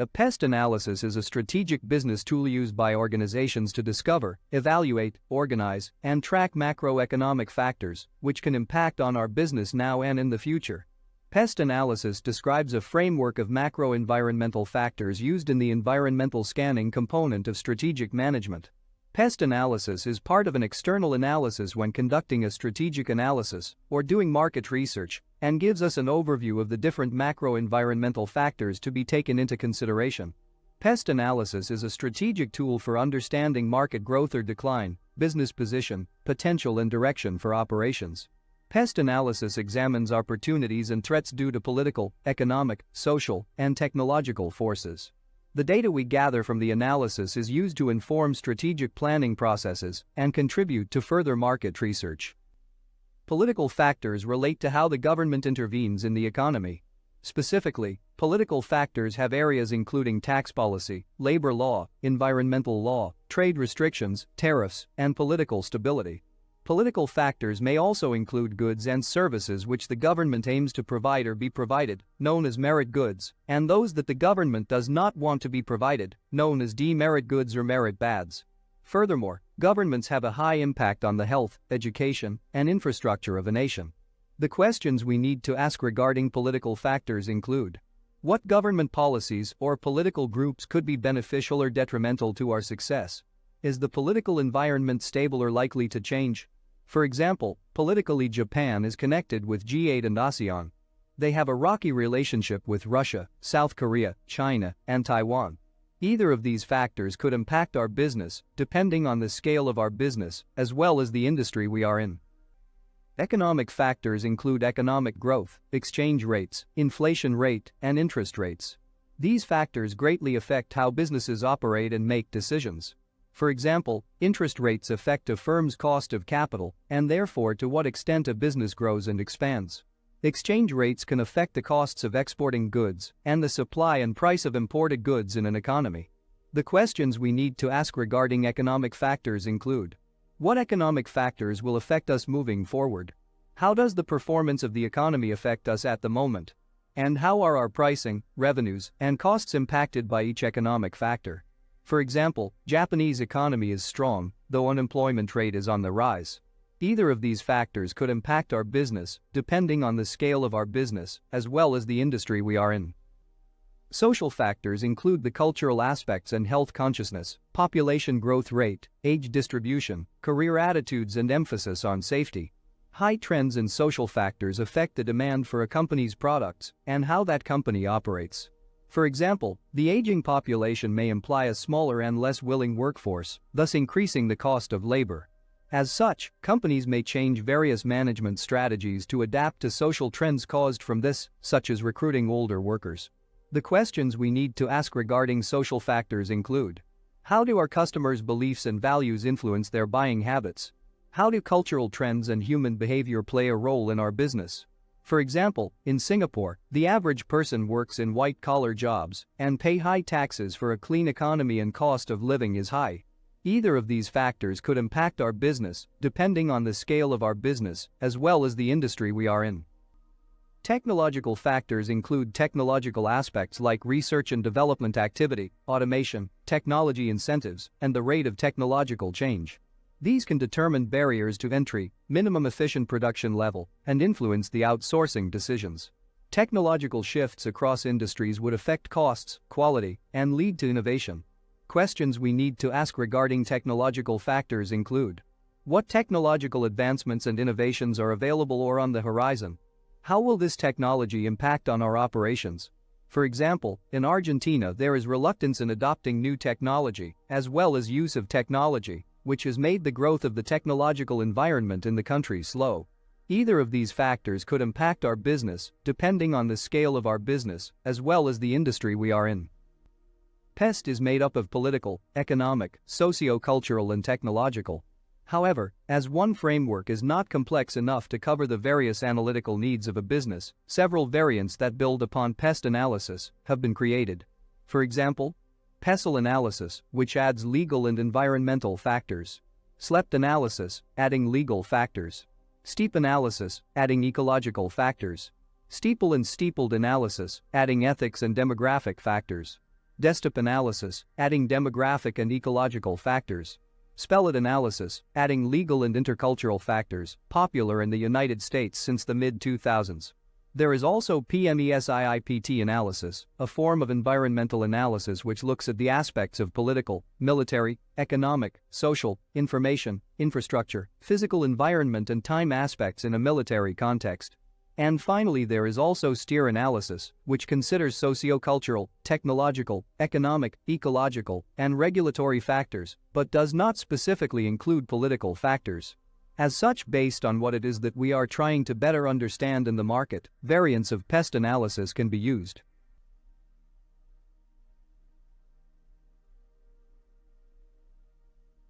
A PEST analysis is a strategic business tool used by organizations to discover, evaluate, organize, and track macroeconomic factors which can impact on our business now and in the future. PEST analysis describes a framework of macroenvironmental factors used in the environmental scanning component of strategic management. PEST analysis is part of an external analysis when conducting a strategic analysis or doing market research, and gives us an overview of the different macroenvironmental factors to be taken into consideration. PEST analysis is a strategic tool for understanding market growth or decline, business position, potential and direction for operations. PEST analysis examines opportunities and threats due to political, economic, social, and technological forces. The data we gather from the analysis is used to inform strategic planning processes and contribute to further market research. Political factors relate to how the government intervenes in the economy. Specifically, political factors have areas including tax policy, labor law, environmental law, trade restrictions, tariffs, and political stability. Political factors may also include goods and services which the government aims to provide or be provided, known as merit goods, and those that the government does not want to be provided, known as demerit goods or merit bads. Furthermore, governments have a high impact on the health, education, and infrastructure of a nation. The questions we need to ask regarding political factors include: what government policies or political groups could be beneficial or detrimental to our success? Is the political environment stable or likely to change? For example, politically Japan is connected with G8 and ASEAN. They have a rocky relationship with Russia, South Korea, China, and Taiwan. Either of these factors could impact our business, depending on the scale of our business, as well as the industry we are in. Economic factors include economic growth, exchange rates, inflation rate, and interest rates. These factors greatly affect how businesses operate and make decisions. For example, interest rates affect a firm's cost of capital and therefore to what extent a business grows and expands. Exchange rates can affect the costs of exporting goods and the supply and price of imported goods in an economy. The questions we need to ask regarding economic factors include: what economic factors will affect us moving forward? How does the performance of the economy affect us at the moment? And how are our pricing, revenues, and costs impacted by each economic factor? For example, Japanese economy is strong, though unemployment rate is on the rise. Either of these factors could impact our business, depending on the scale of our business, as well as the industry we are in. Social factors include the cultural aspects and health consciousness, population growth rate, age distribution, career attitudes and emphasis on safety. High trends in social factors affect the demand for a company's products and how that company operates. For example, the aging population may imply a smaller and less willing workforce, thus increasing the cost of labor. As such, companies may change various management strategies to adapt to social trends caused from this, such as recruiting older workers. The questions we need to ask regarding social factors include: how do our customers' beliefs and values influence their buying habits? How do cultural trends and human behavior play a role in our business? For example, in Singapore, the average person works in white-collar jobs and pay high taxes for a clean economy and cost of living is high. Either of these factors could impact our business, depending on the scale of our business, as well as the industry we are in. Technological factors include technological aspects like research and development activity, automation, technology incentives, and the rate of technological change. These can determine barriers to entry, minimum efficient production level, and influence the outsourcing decisions. Technological shifts across industries would affect costs, quality, and lead to innovation. Questions we need to ask regarding technological factors include: what technological advancements and innovations are available or on the horizon? How will this technology impact on our operations? For example, in Argentina there is reluctance in adopting new technology, as well as use of technology, which has made the growth of the technological environment in the country slow. Either of these factors could impact our business, depending on the scale of our business, as well as the industry we are in. PEST is made up of political, economic, socio-cultural and technological. However, as one framework is not complex enough to cover the various analytical needs of a business, several variants that build upon PEST analysis have been created. For example, PESTEL analysis, which adds legal and environmental factors. STEEPLE analysis, adding legal factors. STEEPLE analysis, adding ecological factors. STEEPLE and STEEPLE analysis, adding ethics and demographic factors. Desktop analysis, adding demographic and ecological factors. Spellet analysis, adding legal and intercultural factors, popular in the United States since the mid-2000s. There is also PESTEL analysis, a form of environmental analysis which looks at the aspects of political, military, economic, social, information, infrastructure, physical environment and time aspects in a military context. And finally there is also STEER analysis, which considers sociocultural, technological, economic, ecological, and regulatory factors, but does not specifically include political factors. As such, based on what it is that we are trying to better understand in the market, variants of PEST analysis can be used.